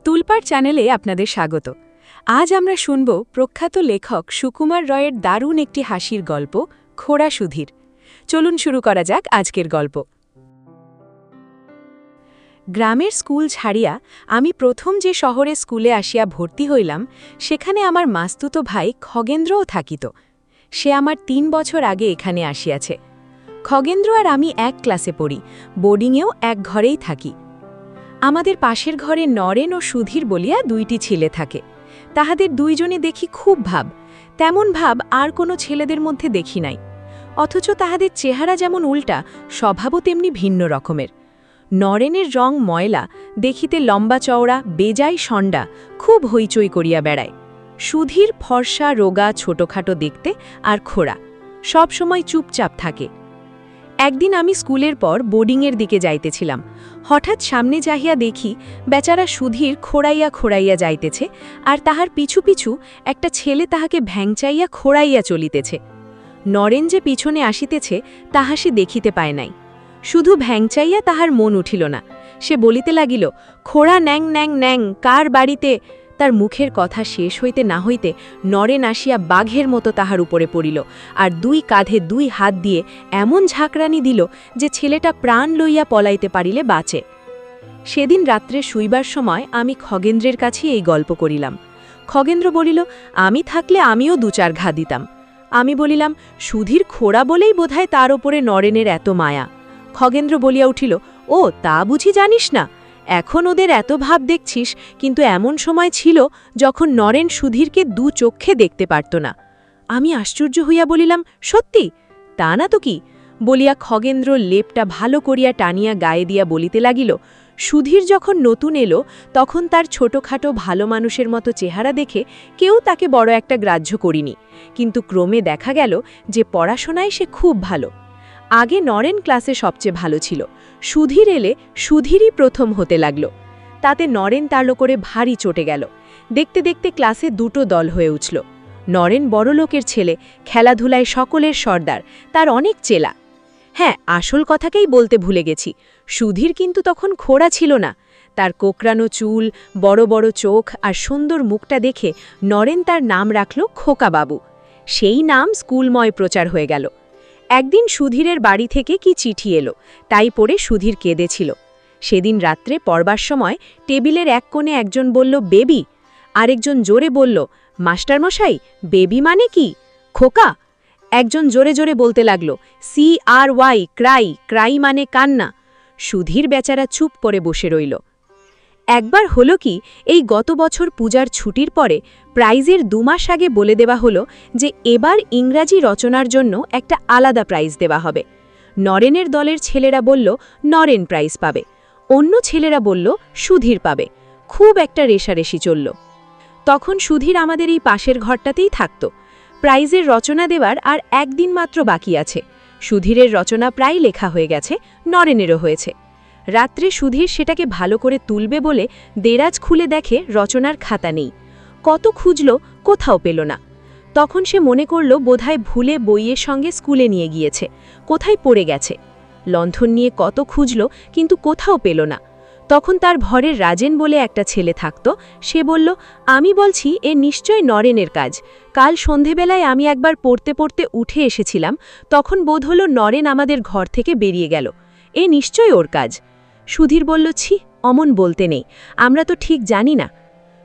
তুলপাড় চ্যানেলে আপনাদের স্বাগত। আজ আমরা শুনব প্রখ্যাত লেখক সুকুমার রয়ের দারুণ একটি হাসির গল্প খোড়া সুধীর। চলুন শুরু করা যাক আজকের গল্প। গ্রামের স্কুল ছাড়িয়া আমি প্রথম যে শহরে স্কুলে আসিয়া ভর্তি হইলাম, সেখানে আমার মাস্তুতো ভাই খগেন্দ্রও থাকিত। সে আমার ৩ বছর আগে এখানে আসিয়াছে। খগেন্দ্র আর আমি এক ক্লাসে পড়ি, বোর্ডিংয়েও এক ঘরেই থাকি। আমাদের পাশের ঘরে নরেন ও সুধীর বলিয়া ২টি ছেলে থাকে। তাহাদের দুইজনে দেখি খুব ভাব, তেমন ভাব আর কোনো ছেলেদের মধ্যে দেখি নাই। অথচ তাহাদের চেহারা যেমন উল্টা, স্বভাবও তেমনি ভিন্ন রকমের। নরেনের রং ময়লা, দেখিতে লম্বা চওড়া, বেজাই সন্ডা, খুব হইচই করিয়া বেড়ায়। সুধীর ফর্সা, রোগা, ছোটখাটো দেখতে আর খোড়া, সব সময় চুপচাপ থাকে। একদিন আমি স্কুলের পর বোর্ডিংয়ের দিকে যাইতেছিলাম। হঠাৎ সামনে যাহিয়া দেখি বেচারা সুধীর খোড়াইয়া খোড়াইয়া যাইতেছে, আর তাহার পিছু পিছু একটা ছেলে তাহাকে ভ্যাংচাইয়া খোড়াইয়া চলিতেছে। নরেন যে পিছনে আসিতেছে তাহা সে দেখিতে পায় নাই। শুধু ভ্যাংচাইয়া তাহার মন উঠিল না। সে বলিতে লাগিল, খোড়া ন্যাং ন্যাং ন্যাং, কার বাড়িতে? তার মুখের কথা শেষ হইতে না হইতে নরেন আসিয়া বাঘের মতো তাহার উপরে পড়িল, আর ২ কাঁধে ২ হাত দিয়ে এমন ঝাঁকরানি দিল যে ছেলেটা প্রাণ লইয়া পলাইতে পারিলে বাঁচে। সেদিন রাত্রে শুইবার সময় আমি খগেন্দ্রের কাছে এই গল্প করিলাম। খগেন্দ্র বলিল, আমি থাকলে আমিও ২-৪ ঘা দিতাম। আমি বলিলাম, সুধীর খোড়া বলেই বোধহয় তার ওপরে নরেনের এত মায়া। খগেন্দ্র বলিয়া উঠিল, ও তা বুঝি জানিস না? এখন ওদের এত ভাব দেখছিস, কিন্তু এমন সময় ছিল যখন নরেন সুধীরকে ২ চক্ষে দেখতে পারত না। আমি আশ্চর্য হইয়া বলিলাম, সত্যি? তা না তো কি? বলিয়া খগেন্দ্র লেপটা ভালো করিয়া টানিয়া গায়ে দিয়া বলিতে লাগিল, সুধীর যখন নতুন এলো তখন তার ছোটখাটো ভালো মানুষের মতো চেহারা দেখে কেউ তাকে বড় একটা গ্রাহ্য করিনি, কিন্তু ক্রমে দেখা গেল যে পড়াশোনায় সে খুব ভালো। আগে নরেন ক্লাসে সবচেয়ে ভালো ছিল, সুধীর এলে সুধীরই প্রথম হতে লাগল। তাতে নরেন তার করে ভারী চটে গেল। দেখতে দেখতে ক্লাসে ২টো দল হয়ে উঠল। নরেন বড়লোকের ছেলে, খেলাধুলায় সকলের সর্দার, তার অনেক চেলা। হ্যাঁ, আসল কথাকেই বলতে ভুলে গেছি, সুধীর কিন্তু তখন খোড়া ছিল না। তার কোকড়ানো চুল, বড় বড় চোখ আর সুন্দর মুখটা দেখে নরেন তার নাম রাখল খোকাবাবু। সেই নাম স্কুলময় প্রচার হয়ে গেল। একদিন সুধীরের বাড়ি থেকে কি চিঠি এলো, তাই পড়ে সুধীর কেঁদেছিল। সেদিন রাত্রে পড়বার সময় টেবিলের এক কোণে একজন বলল, বেবি। আরেকজন জোরে বলল, মাস্টারমশাই, বেবি মানে কি? খোকা। একজন জোরে জোরে বলতে লাগল, CRY, ক্রাই, ক্রাই মানে কান্না। সুধীর বেচারা চুপ করে বসে রইল। একবার হলো কি, এই গত বছর পূজার ছুটির পরে প্রাইজের ২ মাস আগে বলে দেওয়া হলো যে এবার ইংরাজি রচনার জন্য একটা আলাদা প্রাইজ দেওয়া হবে। নরেনের দলের ছেলেরা বলল নরেন প্রাইজ পাবে, অন্য ছেলেরা বলল সুধীর পাবে। খুব একটা রেষারেষি চলল। তখন সুধীর আমাদের এই পাশের ঘরটাতেই থাকত। প্রাইজের রচনা দেওয়ার আর একদিন মাত্র বাকি আছে। সুধীরের রচনা প্রায় লেখা হয়ে গেছে, নরেনেরও হয়েছে। রাত্রে সুধীর সেটাকে ভালো করে তুলবে বলে দেরাজ খুলে দেখে রচনার খাতা নেই। কত খুঁজল, কোথাও পেল না। তখন সে মনে করল বোধহয় ভুলে বইয়ের সঙ্গে স্কুলে নিয়ে গিয়েছে, কোথায় পড়ে গেছে। লণ্ঠন নিয়ে কত খুঁজল, কিন্তু কোথাও পেল না। তখন তার ঘরের রাজেন বলে একটা ছেলে থাকত। সে বলল, আমি বলছি এ নিশ্চয় নরেনের কাজ। কাল সন্ধেবেলায় আমি একবার পড়তে পড়তে উঠে এসেছিলাম, তখন বোধ হলো নরেন আমাদের ঘর থেকে বেরিয়ে গেল। এ নিশ্চয় ওর কাজ। সুধীর বলল, ছি, অমন বলতে নেই, আমরা তো ঠিক জানি না।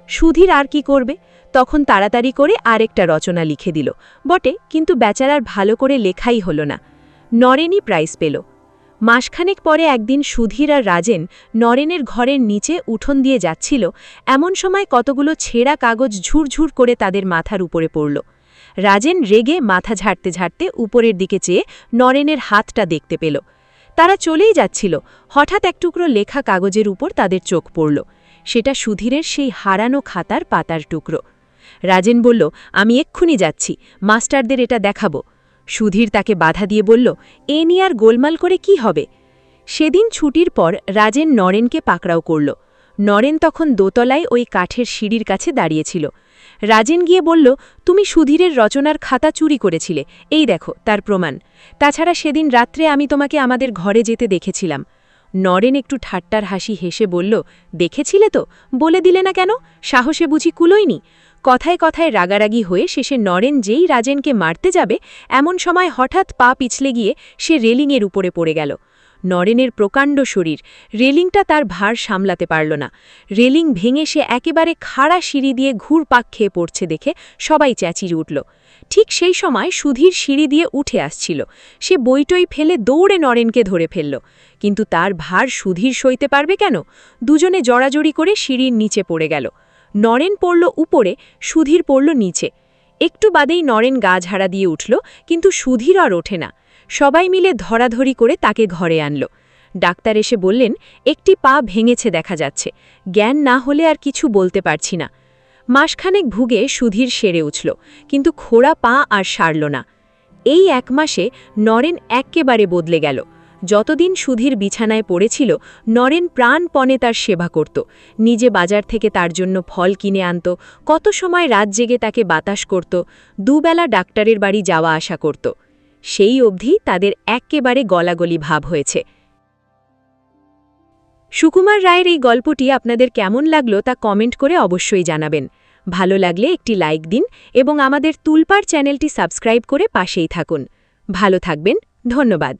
সুধীর আর কি করবে, তখন তাড়াতাড়ি করে আরেকটা রচনা লিখে দিল বটে, কিন্তু বেচারার ভালো করে লেখাই হলো না। নরেনই প্রাইজ পেল। মাসখানেক পরে একদিন সুধীর আর রাজেন নরেনের ঘরের নিচে উঠোন দিয়ে যাচ্ছিল, এমন সময় কতগুলো ছেঁড়া কাগজ ঝুরঝুর করে তাদের মাথার উপরে পড়ল। রাজেন রেগে মাথা ঝাড়তে ঝাড়তে উপরের দিকে চেয়ে নরেনের হাতটা দেখতে পেল। তারা চলেই যাচ্ছিল, হঠাৎ এক টুকরো লেখা কাগজের উপর তাদের চোখ পড়ল। সেটা সুধীরের সেই হারানো খাতার পাতার টুকরো। রাজেন বলল, আমি এক্ষুনি যাচ্ছি, মাস্টারদের এটা দেখাবো। সুধীর তাকে বাধা দিয়ে বলল, এ নিয়ে আর গোলমাল করে কি হবে? সেদিন ছুটির পর রাজেন নরেনকে পাকড়াও করল। নরেন তখন দোতলায় ওই কাঠের সিঁড়ির কাছে দাঁড়িয়েছিল। রাজেন গিয়ে বলল, তুমি সুধীরের রচনার খাতা চুরি করেছিলে, এই দেখো তার প্রমাণ। তাছাড়া সেদিন রাত্রে আমি তোমাকে আমাদের ঘরে যেতে দেখেছিলাম। নরেন একটু ঠাট্টার হাসি হেসে বলল, দেখেছিলে তো, বলে দিলে না কেন, সাহসে বুঝি কুলোয়নি। কথায় কথায় রাগারাগি হয়ে শেষে নরেন যেই রাজেনকে মারতে যাবে এমন সময় হঠাৎ পা পিছলে গিয়ে সে রেলিংয়ের উপরে পড়ে গেল। নরেনের প্রকাণ্ড শরীর, রেলিংটা তার ভার সামলাতে পারল না। রেলিং ভেঙে সে একেবারে খাড়া সিঁড়ি দিয়ে ঘুরপাক খেয়ে পড়ছে দেখে সবাই চেঁচিয়ে উঠল। ঠিক সেই সময় সুধীর সিঁড়ি দিয়ে উঠে আসছিল। সে বইটই ফেলে দৌড়ে নরেনকে ধরে ফেলল, কিন্তু তার ভার সুধীর সইতে পারবে কেন? দুজনে জড়াজড়ি করে সিঁড়ির নিচে পড়ে গেল। নরেন পড়ল উপরে, সুধীর পড়ল নিচে। একটু বাদেই নরেন গা ঝাড়া দিয়ে উঠল, কিন্তু সুধীর আর ওঠে না। সবাই মিলে ধরাধরি করে তাকে ঘরে আনল। ডাক্তার এসে বললেন, একটি পা ভেঙেছে দেখা যাচ্ছে, জ্ঞান না হলে আর কিছু বলতে পারছি না। মাসখানেক ভুগে সুধীর সেরে উঠল, কিন্তু খোড়া পা আর সারল না। এই 1 মাসে নরেন এক্কেবারে বদলে গেল। যতদিন সুধীর বিছানায় পড়েছিল, নরেন প্রাণপণে তার সেবা করত। নিজে বাজার থেকে তার জন্য ফল কিনে আনত, কত সময় রাত জেগে তাকে বাতাস করত, দুবেলা ডাক্তারের বাড়ি যাওয়া আসা করত। সেই অবধি তাদের এক্কেবারে গলাগলি ভাব হয়েছে। সুকুমার রায়ের এই গল্পটি আপনাদের কেমন লাগলো তা কমেন্ট করে অবশ্যই জানাবেন। ভালো লাগলে একটি লাইক দিন এবং আমাদের তুলপাড় চ্যানেলটি সাবস্ক্রাইব করে পাশেই থাকুন। ভালো থাকবেন, ধন্যবাদ।